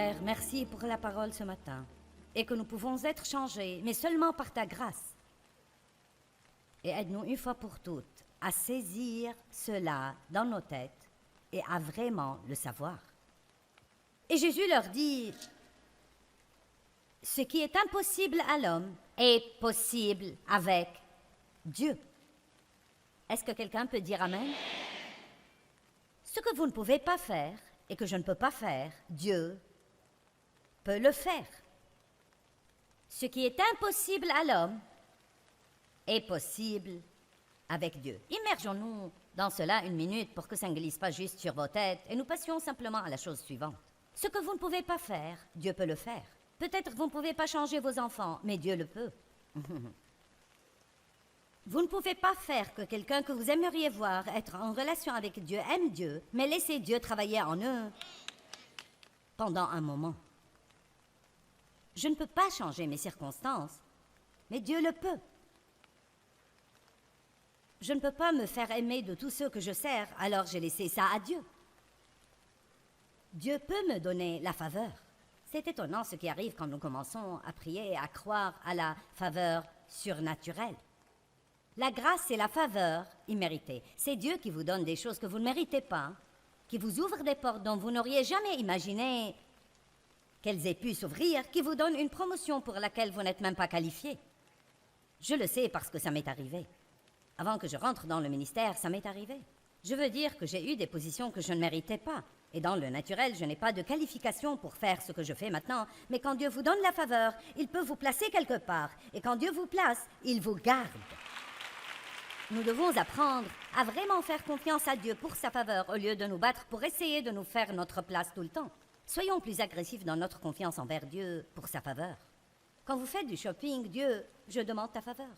Père, merci pour la parole ce matin, et que nous pouvons être changés, mais seulement par ta grâce. Et aide-nous une fois pour toutes à saisir cela dans nos têtes et à vraiment le savoir. Et Jésus leur dit, ce qui est impossible à l'homme est possible avec Dieu. Est-ce que quelqu'un peut dire Amen? Ce que vous ne pouvez pas faire et que je ne peux pas faire, Dieu peut le faire. Ce qui est impossible à l'homme est possible avec Dieu. Immergeons-nous dans cela une minute pour que ça ne glisse pas juste sur vos têtes et nous passions simplement à la chose suivante. Ce que vous ne pouvez pas faire, Dieu peut le faire. Peut-être que vous ne pouvez pas changer vos enfants, mais Dieu le peut. Vous ne pouvez pas faire que quelqu'un que vous aimeriez voir être en relation avec Dieu aime Dieu, mais laissez Dieu travailler en eux pendant un moment. Je ne peux pas changer mes circonstances, mais Dieu le peut. Je ne peux pas me faire aimer de tous ceux que je sers, alors j'ai laissé ça à Dieu. Dieu peut me donner la faveur. C'est étonnant ce qui arrive quand nous commençons à prier et à croire à la faveur surnaturelle. La grâce et la faveur imméritée. C'est Dieu qui vous donne des choses que vous ne méritez pas, qui vous ouvre des portes dont vous n'auriez jamais imaginé qu'elles aient pu s'ouvrir, qui vous donne une promotion pour laquelle vous n'êtes même pas qualifié. Je le sais parce que ça m'est arrivé. Avant que je rentre dans le ministère, ça m'est arrivé. Je veux dire que j'ai eu des positions que je ne méritais pas. Et dans le naturel, je n'ai pas de qualification pour faire ce que je fais maintenant. Mais quand Dieu vous donne la faveur, il peut vous placer quelque part. Et quand Dieu vous place, il vous garde. Nous devons apprendre à vraiment faire confiance à Dieu pour sa faveur au lieu de nous battre pour essayer de nous faire notre place tout le temps. Soyons plus agressifs dans notre confiance envers Dieu pour sa faveur. Quand vous faites du shopping, Dieu, je demande ta faveur.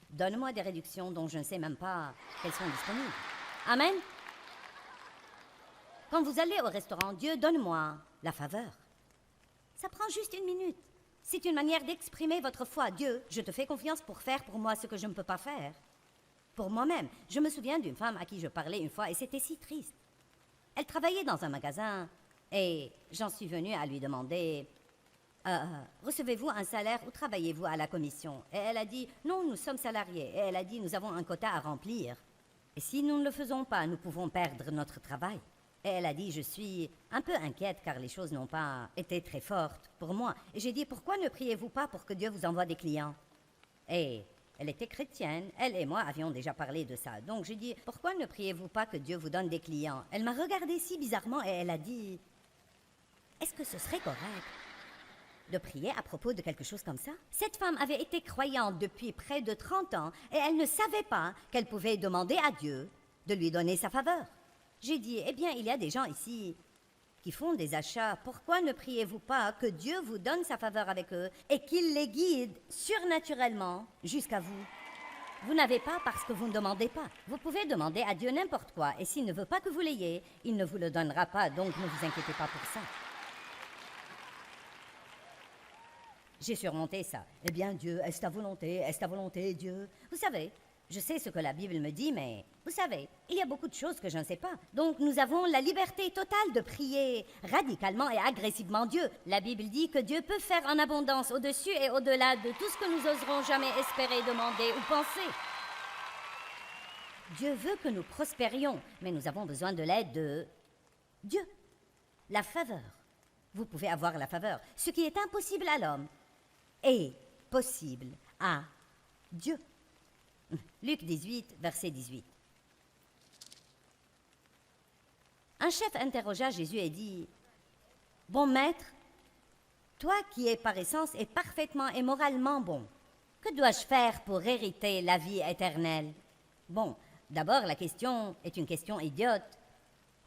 Donne-moi des réductions dont je ne sais même pas qu'elles sont disponibles. Amen. Quand vous allez au restaurant, Dieu, donne-moi la faveur. Ça prend juste une minute. C'est une manière d'exprimer votre foi. Dieu, je te fais confiance pour faire pour moi ce que je ne peux pas faire. Pour moi-même. Je me souviens d'une femme à qui je parlais une fois et c'était si triste. Elle travaillait dans un magasin et j'en suis venue à lui demander recevez-vous un salaire ou travaillez-vous à la commission? Et elle a dit non, nous sommes salariés. Et elle a dit nous avons un quota à remplir. Et si nous ne le faisons pas, nous pouvons perdre notre travail. Et elle a dit je suis un peu inquiète car les choses n'ont pas été très fortes pour moi. Et j'ai dit pourquoi ne priez-vous pas pour que Dieu vous envoie des clients? Et elle était chrétienne, elle et moi avions déjà parlé de ça. Donc j'ai dit, pourquoi ne priez-vous pas que Dieu vous donne des clients? Elle m'a regardé si bizarrement et elle a dit, est-ce que ce serait correct de prier à propos de quelque chose comme ça? Cette femme avait été croyante depuis près de 30 ans et elle ne savait pas qu'elle pouvait demander à Dieu de lui donner sa faveur. J'ai dit, eh bien, il y a des gens ici qui font des achats, pourquoi ne priez-vous pas que Dieu vous donne sa faveur avec eux et qu'il les guide surnaturellement jusqu'à vous? Vous n'avez pas parce que vous ne demandez pas. Vous pouvez demander à Dieu n'importe quoi et s'il ne veut pas que vous l'ayez, il ne vous le donnera pas, donc ne vous inquiétez pas pour ça. J'ai surmonté ça. Eh bien, Dieu, est-ce ta volonté? Est-ce ta volonté, Dieu? Vous savez, je sais ce que la Bible me dit, mais vous savez, il y a beaucoup de choses que je ne sais pas. Donc nous avons la liberté totale de prier radicalement et agressivement Dieu. La Bible dit que Dieu peut faire en abondance au-dessus et au-delà de tout ce que nous oserons jamais espérer, demander ou penser. Dieu veut que nous prospérions, mais nous avons besoin de l'aide de Dieu. La faveur. Vous pouvez avoir la faveur. Ce qui est impossible à l'homme est possible à Dieu. Luc 18, verset 18. Un chef interrogea Jésus et dit, « Bon maître, toi qui es par essence et parfaitement et moralement bon, que dois-je faire pour hériter la vie éternelle? » Bon, d'abord la question est une question idiote,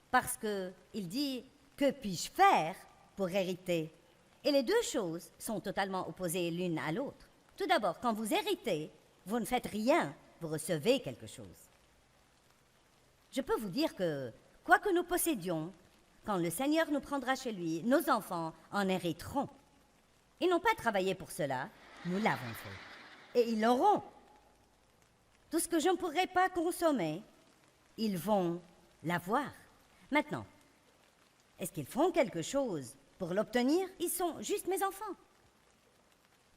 parce qu'il dit, « Que puis-je faire pour hériter ?» Et les deux choses sont totalement opposées l'une à l'autre. Tout d'abord, quand vous héritez, vous ne faites rien, vous recevez quelque chose. Je peux vous dire que, quoi que nous possédions, quand le Seigneur nous prendra chez lui, nos enfants en hériteront. Ils n'ont pas travaillé pour cela, nous l'avons fait. Et ils l'auront. Tout ce que je ne pourrai pas consommer, ils vont l'avoir. Maintenant, est-ce qu'ils font quelque chose Pour l'obtenir, ils sont juste mes enfants.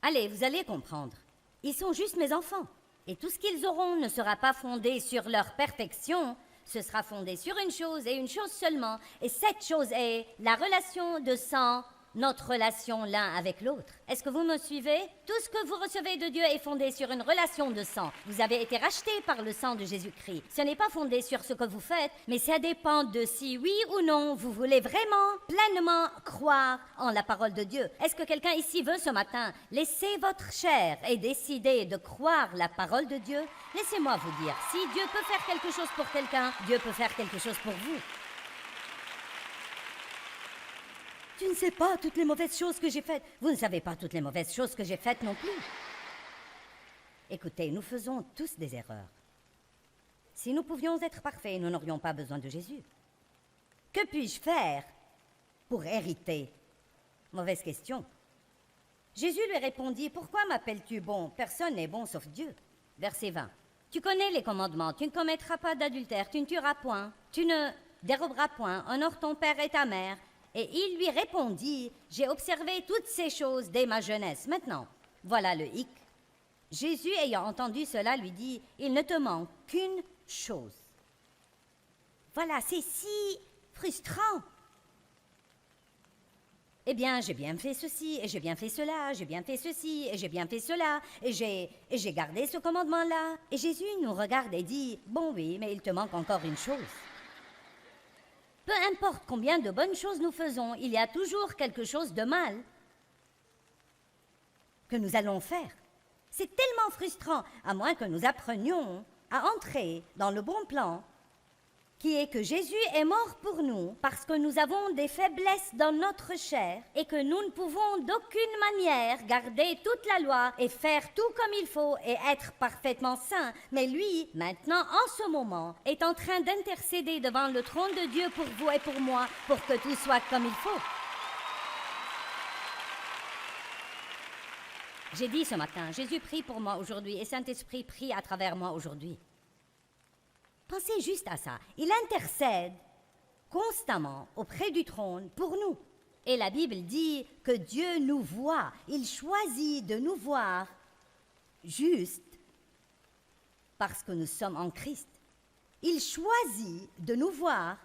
Allez, vous allez comprendre. Ils sont juste mes enfants. Et tout ce qu'ils auront ne sera pas fondé sur leur perfection, ce sera fondé sur une chose et une chose seulement. Et cette chose est la relation de sang, notre relation l'un avec l'autre. Est-ce que vous me suivez? Tout ce que vous recevez de Dieu est fondé sur une relation de sang. Vous avez été rachetés par le sang de Jésus-Christ. Ce n'est pas fondé sur ce que vous faites, mais ça dépend de si oui ou non vous voulez vraiment, pleinement croire en la parole de Dieu. Est-ce que quelqu'un ici veut ce matin laisser votre chair et décider de croire la parole de Dieu? Laissez-moi vous dire, si Dieu peut faire quelque chose pour quelqu'un, Dieu peut faire quelque chose pour vous. Tu ne sais pas toutes les mauvaises choses que j'ai faites. Vous ne savez pas toutes les mauvaises choses que j'ai faites non plus. Écoutez, nous faisons tous des erreurs. Si nous pouvions être parfaits, nous n'aurions pas besoin de Jésus. Que puis-je faire pour hériter? Mauvaise question. Jésus lui répondit, « Pourquoi m'appelles-tu bon? Personne n'est bon sauf Dieu. » Verset 20. Tu connais les commandements. Tu ne commettras pas d'adultère, tu ne tueras point, tu ne déroberas point, honore ton père et ta mère. Et il lui répondit, « J'ai observé toutes ces choses dès ma jeunesse. » Maintenant, voilà le hic. Jésus, ayant entendu cela, lui dit, « Il ne te manque qu'une chose. » Voilà, c'est si frustrant. Eh bien, j'ai bien fait ceci, et j'ai bien fait cela, j'ai bien fait ceci, et j'ai bien fait cela, et j'ai gardé ce commandement-là. Et Jésus nous regarde et dit, « Bon oui, mais il te manque encore une chose. » Peu importe combien de bonnes choses nous faisons, il y a toujours quelque chose de mal que nous allons faire. C'est tellement frustrant, à moins que nous apprenions à entrer dans le bon plan, qui est que Jésus est mort pour nous parce que nous avons des faiblesses dans notre chair et que nous ne pouvons d'aucune manière garder toute la loi et faire tout comme il faut et être parfaitement saints. Mais lui, maintenant, en ce moment, est en train d'intercéder devant le trône de Dieu pour vous et pour moi, pour que tout soit comme il faut. J'ai dit ce matin, Jésus prie pour moi aujourd'hui et Saint-Esprit prie à travers moi aujourd'hui. Pensez juste à ça. Il intercède constamment auprès du trône pour nous. Et la Bible dit que Dieu nous voit. Il choisit de nous voir juste parce que nous sommes en Christ. Il choisit de nous voir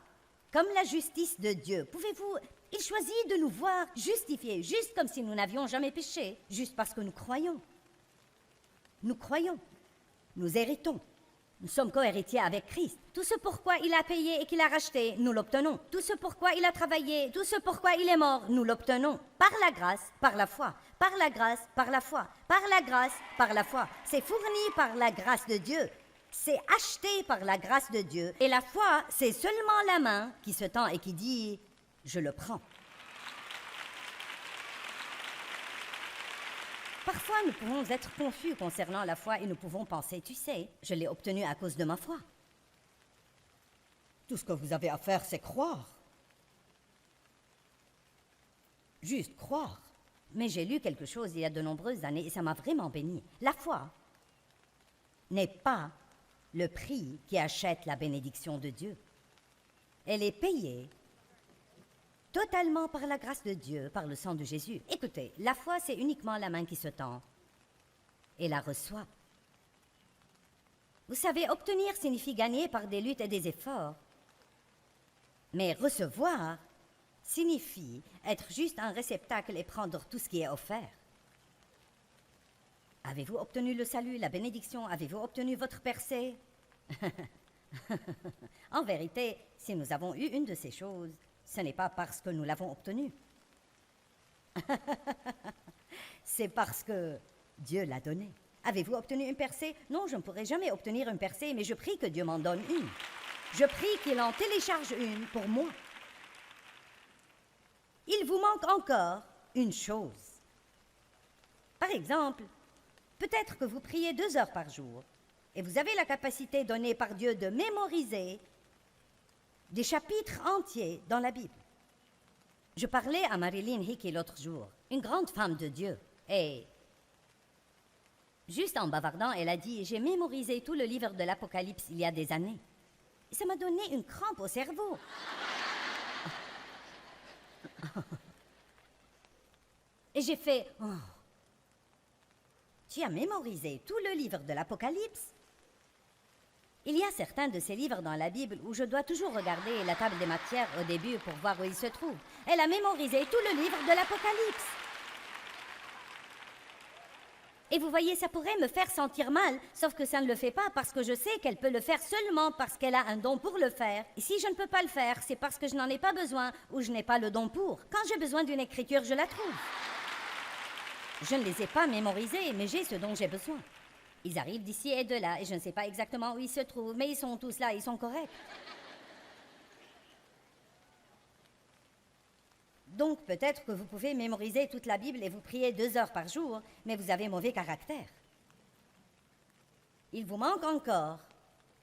comme la justice de Dieu. Pouvez-vous... Il choisit de nous voir justifiés, juste comme si nous n'avions jamais péché, juste parce que nous croyons. Nous croyons. Nous héritons. Nous sommes co-héritiers avec Christ. Tout ce pourquoi il a payé et qu'il a racheté, nous l'obtenons. Tout ce pourquoi il a travaillé, tout ce pourquoi il est mort, nous l'obtenons. Par la grâce, par la foi. Par la grâce, par la foi. Par la grâce, par la foi. C'est fourni par la grâce de Dieu. C'est acheté par la grâce de Dieu. Et la foi, c'est seulement la main qui se tend et qui dit « Je le prends ». Parfois, nous pouvons être confus concernant la foi et nous pouvons penser, tu sais, je l'ai obtenue à cause de ma foi. Tout ce que vous avez à faire, c'est croire. Juste croire. Mais j'ai lu quelque chose il y a de nombreuses années et ça m'a vraiment béni. La foi n'est pas le prix qui achète la bénédiction de Dieu. Elle est payée totalement par la grâce de Dieu, par le sang de Jésus. Écoutez, la foi, c'est uniquement la main qui se tend et la reçoit. Vous savez, obtenir signifie gagner par des luttes et des efforts. Mais recevoir signifie être juste un réceptacle et prendre tout ce qui est offert. Avez-vous obtenu le salut, la bénédiction? Avez-vous obtenu votre percée? En vérité, si nous avons eu une de ces choses, ce n'est pas parce que nous l'avons obtenue. C'est parce que Dieu l'a donnée. Avez-vous obtenu une percée? Non, je ne pourrai jamais obtenir une percée, mais je prie que Dieu m'en donne une. Je prie qu'il en télécharge une pour moi. Il vous manque encore une chose. Par exemple, peut-être que vous priez 2 heures par jour et vous avez la capacité donnée par Dieu de mémoriser des chapitres entiers dans la Bible. Je parlais à Marilyn Hickey l'autre jour, une grande femme de Dieu, et juste en bavardant, elle a dit « J'ai mémorisé tout le livre de l'Apocalypse il y a des années. » Et ça m'a donné une crampe au cerveau. Et j'ai fait « Oh, tu as mémorisé tout le livre de l'Apocalypse ?» Il y a certains de ces livres dans la Bible où je dois toujours regarder la table des matières au début pour voir où ils se trouvent. Elle a mémorisé tout le livre de l'Apocalypse. Et vous voyez, ça pourrait me faire sentir mal, sauf que ça ne le fait pas parce que je sais qu'elle peut le faire seulement parce qu'elle a un don pour le faire. Et si je ne peux pas le faire, c'est parce que je n'en ai pas besoin ou je n'ai pas le don pour. Quand j'ai besoin d'une écriture, je la trouve. Je ne les ai pas mémorisés, mais j'ai ce dont j'ai besoin. Ils arrivent d'ici et de là, et je ne sais pas exactement où ils se trouvent, mais ils sont tous là, ils sont corrects. Donc peut-être que vous pouvez mémoriser toute la Bible et vous prier 2 heures par jour, mais vous avez mauvais caractère. Il vous manque encore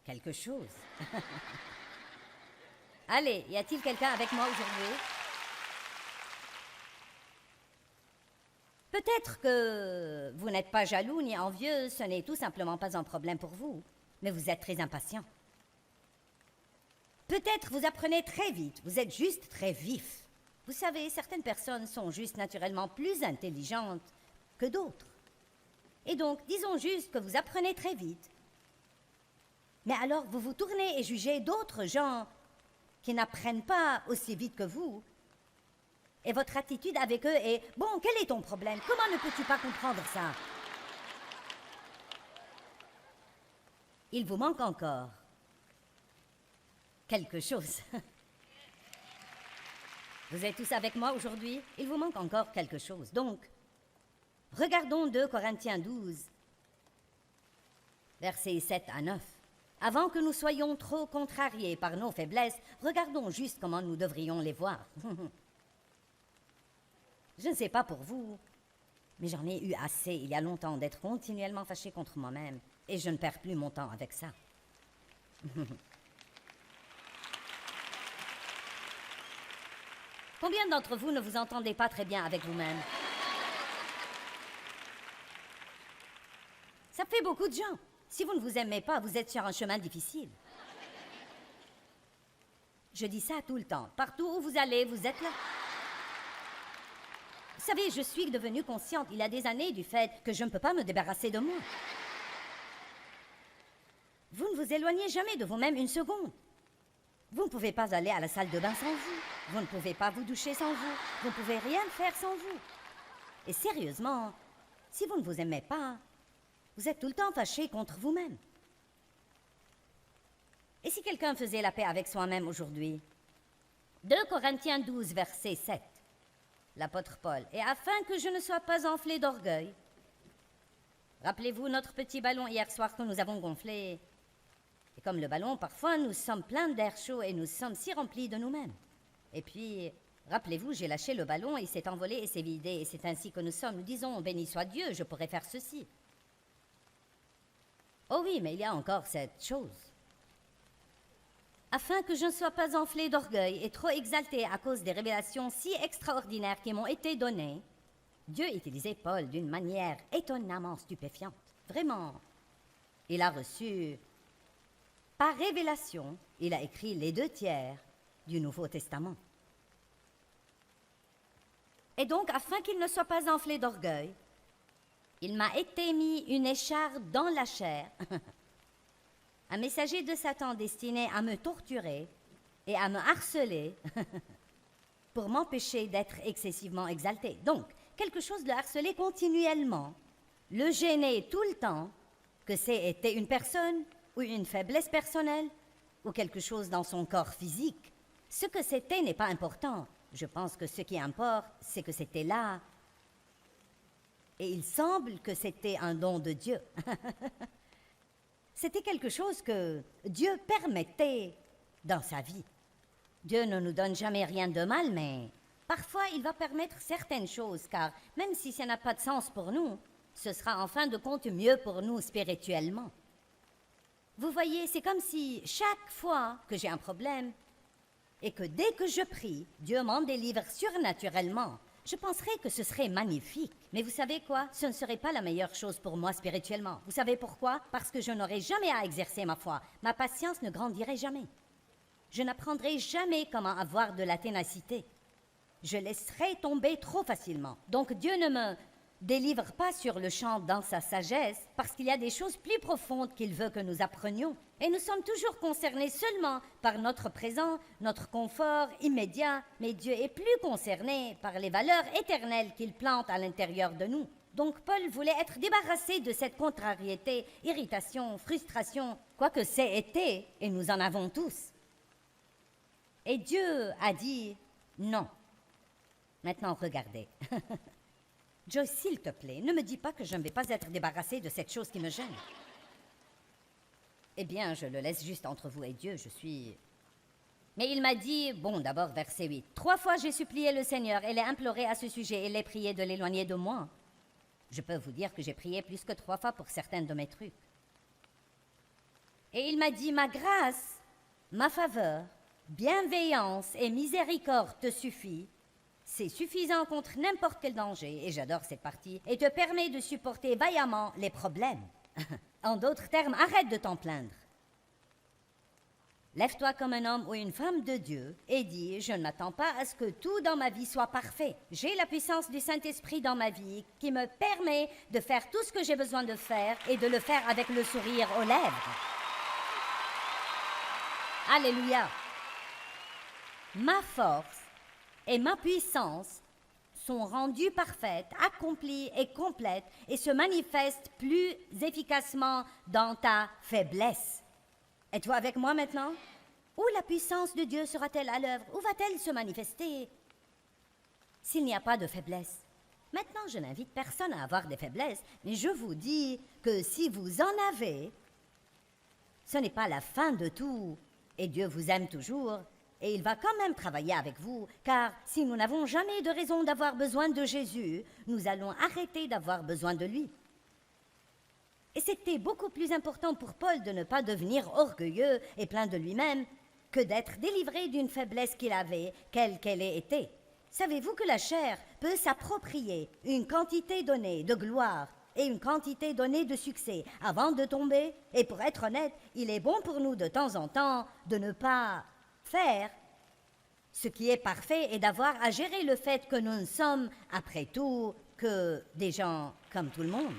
quelque chose. Allez, y a-t-il quelqu'un avec moi aujourd'hui? Peut-être que vous n'êtes pas jaloux ni envieux, ce n'est tout simplement pas un problème pour vous, mais vous êtes très impatient. Peut-être vous apprenez très vite, vous êtes juste très vif. Vous savez, certaines personnes sont juste naturellement plus intelligentes que d'autres. Et donc, disons juste que vous apprenez très vite. Mais alors, vous vous tournez et jugez d'autres gens qui n'apprennent pas aussi vite que vous. Et votre attitude avec eux est « Bon, quel est ton problème? Comment ne peux-tu pas comprendre ça? » Il vous manque encore quelque chose. Vous êtes tous avec moi aujourd'hui? Il vous manque encore quelque chose. Donc, regardons 2 Corinthiens 12, versets 7 à 9. Avant que nous soyons trop contrariés par nos faiblesses, regardons juste comment nous devrions les voir. Je ne sais pas pour vous, mais j'en ai eu assez il y a longtemps d'être continuellement fâché contre moi-même, et je ne perds plus mon temps avec ça. Combien d'entre vous ne vous entendez pas très bien avec vous-même? Ça fait beaucoup de gens. Si vous ne vous aimez pas, vous êtes sur un chemin difficile. Je dis ça tout le temps. Partout où vous allez, vous êtes là. Vous savez, je suis devenue consciente il y a des années du fait que je ne peux pas me débarrasser de moi. Vous ne vous éloignez jamais de vous-même une seconde. Vous ne pouvez pas aller à la salle de bain sans vous. Vous ne pouvez pas vous doucher sans vous. Vous ne pouvez rien faire sans vous. Et sérieusement, si vous ne vous aimez pas, vous êtes tout le temps fâché contre vous-même. Et si quelqu'un faisait la paix avec soi-même aujourd'hui? 2 Corinthiens 12, verset 7. L'apôtre Paul. Et afin que je ne sois pas enflé d'orgueil. Rappelez-vous notre petit ballon hier soir que nous avons gonflé. Et comme le ballon, parfois, nous sommes pleins d'air chaud et nous sommes si remplis de nous-mêmes. Et puis, rappelez-vous, j'ai lâché le ballon, il s'est envolé et s'est vidé. Et c'est ainsi que nous sommes. Nous disons, béni soit Dieu, je pourrais faire ceci. Oh oui, mais il y a encore cette chose. Afin que je ne sois pas enflé d'orgueil et trop exalté à cause des révélations si extraordinaires qui m'ont été données, Dieu utilisait Paul d'une manière étonnamment stupéfiante. Vraiment. Il a reçu, par révélation, il a écrit les 2 tiers du Nouveau Testament. Et donc, afin qu'il ne soit pas enflé d'orgueil, il m'a été mis une écharpe dans la chair, un messager de Satan destiné à me torturer et à me harceler pour m'empêcher d'être excessivement exalté. Donc, quelque chose le harceler continuellement, le gêner tout le temps, que c'était une personne ou une faiblesse personnelle ou quelque chose dans son corps physique. Ce que c'était n'est pas important. Je pense que ce qui importe, c'est que c'était là. Et il semble que c'était un don de Dieu. C'était quelque chose que Dieu permettait dans sa vie. Dieu ne nous donne jamais rien de mal, mais parfois il va permettre certaines choses, car même si ça n'a pas de sens pour nous, ce sera en fin de compte mieux pour nous spirituellement. Vous voyez, c'est comme si chaque fois que j'ai un problème, et que dès que je prie, Dieu m'en délivre surnaturellement, je penserais que ce serait magnifique. Mais vous savez quoi? Ce ne serait pas la meilleure chose pour moi spirituellement. Vous savez pourquoi? Parce que je n'aurais jamais à exercer ma foi. Ma patience ne grandirait jamais. Je n'apprendrai jamais comment avoir de la ténacité. je laisserai tomber trop facilement. Donc Dieu ne me délivre pas sur le champ dans sa sagesse, parce qu'il y a des choses plus profondes qu'il veut que nous apprenions. Et nous sommes toujours concernés seulement par notre présent, notre confort immédiat, mais Dieu est plus concerné par les valeurs éternelles qu'il plante à l'intérieur de nous. Donc Paul voulait être débarrassé de cette contrariété, irritation, frustration, quoique c'est été, et nous en avons tous. Et Dieu a dit non. Maintenant, regardez. Joyce, s'il te plaît, ne me dis pas que je ne vais pas être débarrassée de cette chose qui me gêne. Eh bien, je le laisse juste entre vous et Dieu, je suis... Mais il m'a dit, bon, d'abord, verset 8. 3 fois j'ai supplié le Seigneur et l'ai imploré à ce sujet et l'ai prié de l'éloigner de moi. Je peux vous dire que j'ai prié plus que 3 fois pour certains de mes trucs. Et il m'a dit, ma grâce, ma faveur, bienveillance et miséricorde te suffit. C'est suffisant contre n'importe quel danger, et j'adore cette partie, et te permet de supporter vaillamment les problèmes. En d'autres termes, arrête de t'en plaindre. Lève-toi comme un homme ou une femme de Dieu et dis, je ne m'attends pas à ce que tout dans ma vie soit parfait. J'ai la puissance du Saint-Esprit dans ma vie qui me permet de faire tout ce que j'ai besoin de faire et de le faire avec le sourire aux lèvres. Alléluia. Ma force et ma puissance sont rendues parfaites, accomplies et complètes et se manifestent plus efficacement dans ta faiblesse. Êtes-vous avec moi maintenant? Où la puissance de Dieu sera-t-elle à l'œuvre? Où va-t-elle se manifester? S'il n'y a pas de faiblesse. Maintenant, je n'invite personne à avoir des faiblesses, mais je vous dis que si vous en avez, ce n'est pas la fin de tout. Et Dieu vous aime toujours. Et il va quand même travailler avec vous, car si nous n'avons jamais de raison d'avoir besoin de Jésus, nous allons arrêter d'avoir besoin de lui. Et c'était beaucoup plus important pour Paul de ne pas devenir orgueilleux et plein de lui-même que d'être délivré d'une faiblesse qu'il avait, quelle qu'elle ait été. Savez-vous que la chair peut s'approprier une quantité donnée de gloire et une quantité donnée de succès avant de tomber? Et pour être honnête, il est bon pour nous de temps en temps de ne pas faire ce qui est parfait et d'avoir à gérer le fait que nous ne sommes, après tout, que des gens comme tout le monde.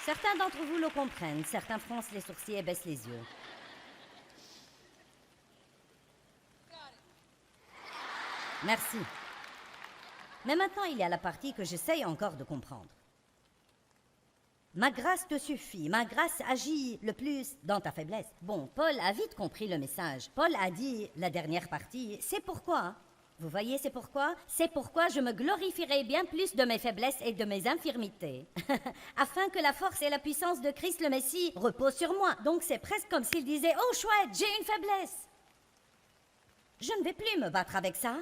Certains d'entre vous le comprennent, certains froncent les sourcils et baissent les yeux. Merci. Mais maintenant, il y a la partie que j'essaye encore de comprendre. Ma grâce te suffit, ma grâce agit le plus dans ta faiblesse. Bon, Paul a vite compris le message. Paul a dit, la dernière partie, c'est pourquoi. Vous voyez, c'est pourquoi? C'est pourquoi je me glorifierai bien plus de mes faiblesses et de mes infirmités, afin que la force et la puissance de Christ le Messie reposent sur moi. Donc c'est presque comme s'il disait, oh chouette, j'ai une faiblesse. Je ne vais plus me battre avec ça.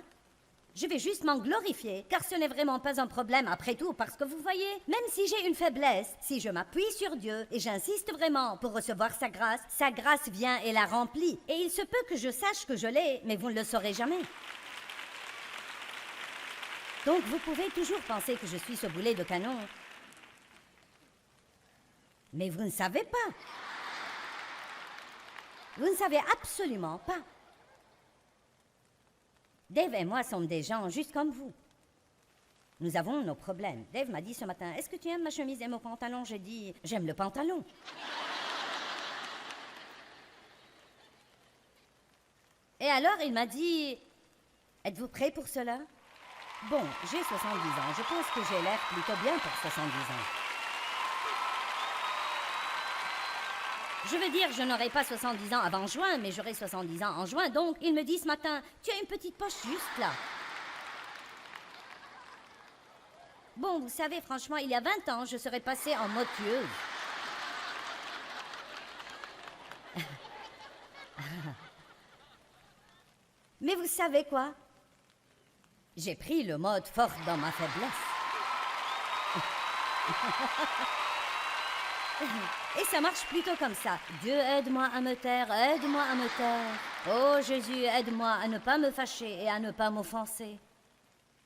Je vais juste m'en glorifier, car ce n'est vraiment pas un problème après tout, parce que vous voyez, même si j'ai une faiblesse, si je m'appuie sur Dieu et j'insiste vraiment pour recevoir sa grâce vient et la remplit. Et il se peut que je sache que je l'ai, mais vous ne le saurez jamais. Donc vous pouvez toujours penser que je suis ce boulet de canon, mais vous ne savez pas. Vous ne savez absolument pas. Dave et moi sommes des gens juste comme vous. Nous avons nos problèmes. Dave m'a dit ce matin, est-ce que tu aimes ma chemise et mon pantalon? J'ai dit, j'aime le pantalon. Et alors il m'a dit, êtes-vous prêt pour cela? Bon, j'ai 70 ans. Je pense que j'ai l'air plutôt bien pour 70 ans. Je veux dire, je n'aurai pas 70 ans avant juin, mais j'aurai 70 ans en juin. Donc, il me dit ce matin, tu as une petite poche juste là. Bon, vous savez, franchement, il y a 20 ans, je serais passée en mode tueuse. Mais vous savez quoi? J'ai pris le mode forte dans ma faiblesse. Et ça marche plutôt comme ça. Dieu, aide-moi à me taire, aide-moi à me taire. Oh Jésus, aide-moi à ne pas me fâcher et à ne pas m'offenser.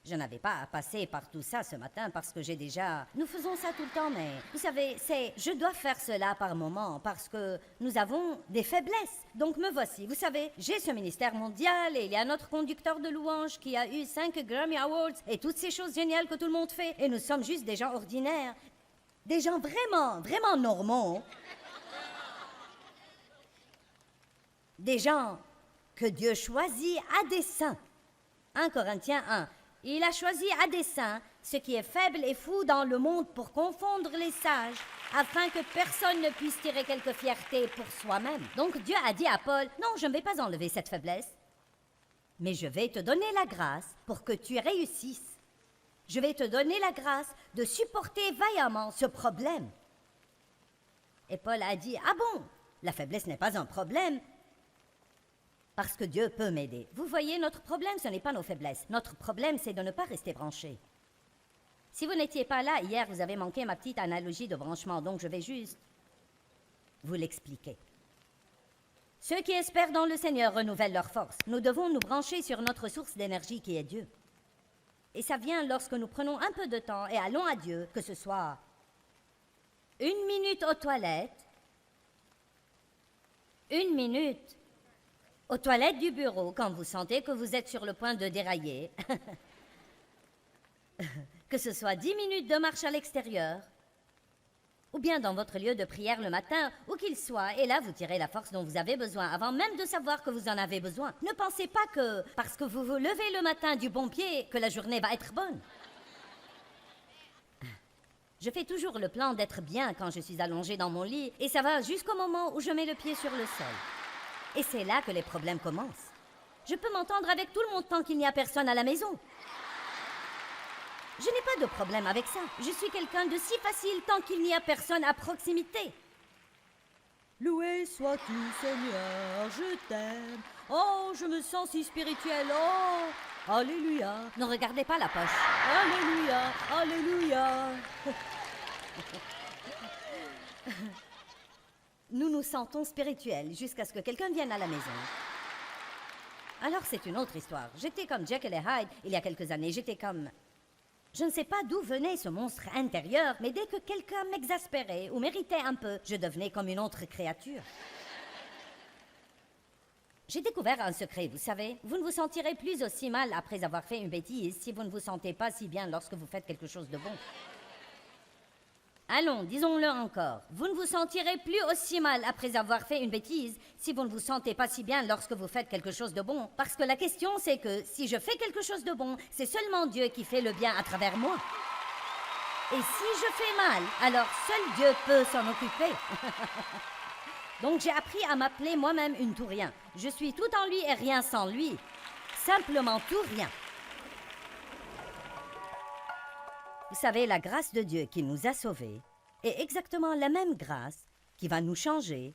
Je n'avais pas à passer par tout ça ce matin parce que j'ai déjà... Nous faisons ça tout le temps, mais vous savez, je dois faire cela par moment parce que nous avons des faiblesses. Donc me voici. Vous savez, j'ai ce ministère mondial et il y a notre conducteur de louanges qui a eu 5 Grammy Awards et toutes ces choses géniales que tout le monde fait. Et nous sommes juste des gens ordinaires. Des gens vraiment, vraiment normaux. Des gens que Dieu choisit à dessein. 1 Corinthiens 1. Il a choisi à dessein ce qui est faible et fou dans le monde pour confondre les sages, afin que personne ne puisse tirer quelque fierté pour soi-même. Donc Dieu a dit à Paul, non, je ne vais pas enlever cette faiblesse, mais je vais te donner la grâce pour que tu réussisses. Je vais te donner la grâce de supporter vaillamment ce problème. Et Paul a dit, ah bon, la faiblesse n'est pas un problème, parce que Dieu peut m'aider. Vous voyez, notre problème, ce n'est pas nos faiblesses. Notre problème, c'est de ne pas rester branché. Si vous n'étiez pas là, hier, vous avez manqué ma petite analogie de branchement, donc je vais juste vous l'expliquer. Ceux qui espèrent dans le Seigneur renouvellent leur force. Nous devons nous brancher sur notre source d'énergie qui est Dieu. Et ça vient lorsque nous prenons un peu de temps et allons à Dieu, que ce soit 1 minute aux toilettes, 1 minute aux toilettes du bureau, quand vous sentez que vous êtes sur le point de dérailler, que ce soit 10 minutes de marche à l'extérieur, ou bien dans votre lieu de prière le matin, où qu'il soit, et là vous tirez la force dont vous avez besoin, avant même de savoir que vous en avez besoin. Ne pensez pas que, parce que vous vous levez le matin du bon pied, que la journée va être bonne. Je fais toujours le plan d'être bien quand je suis allongée dans mon lit, et ça va jusqu'au moment où je mets le pied sur le sol. Et c'est là que les problèmes commencent. Je peux m'entendre avec tout le monde tant qu'il n'y a personne à la maison. Je n'ai pas de problème avec ça. Je suis quelqu'un de si facile tant qu'il n'y a personne à proximité. Loué sois-tu, Seigneur, je t'aime. Oh, je me sens si spirituel. Oh, alléluia. Ne regardez pas la poche. Alléluia, alléluia. Nous nous sentons spirituels jusqu'à ce que quelqu'un vienne à la maison. Alors c'est une autre histoire. J'étais comme Jekyll et Hyde il y a quelques années. J'étais comme... Je ne sais pas d'où venait ce monstre intérieur, mais dès que quelqu'un m'exaspérait ou m'irritait un peu, je devenais comme une autre créature. J'ai découvert un secret, vous savez. Vous ne vous sentirez plus aussi mal après avoir fait une bêtise si vous ne vous sentez pas si bien lorsque vous faites quelque chose de bon. Allons, disons-le encore. Vous ne vous sentirez plus aussi mal après avoir fait une bêtise si vous ne vous sentez pas si bien lorsque vous faites quelque chose de bon. Parce que la question, c'est que si je fais quelque chose de bon, c'est seulement Dieu qui fait le bien à travers moi. Et si je fais mal, alors seul Dieu peut s'en occuper. Donc j'ai appris à m'appeler moi-même une tout rien. Je suis tout en lui et rien sans lui. Simplement tout rien. Vous savez, la grâce de Dieu qui nous a sauvés est exactement la même grâce qui va nous changer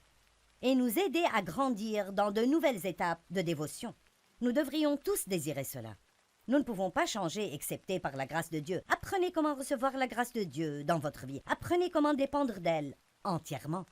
et nous aider à grandir dans de nouvelles étapes de dévotion. Nous devrions tous désirer cela. Nous ne pouvons pas changer excepté par la grâce de Dieu. Apprenez comment recevoir la grâce de Dieu dans votre vie. Apprenez comment dépendre d'elle entièrement.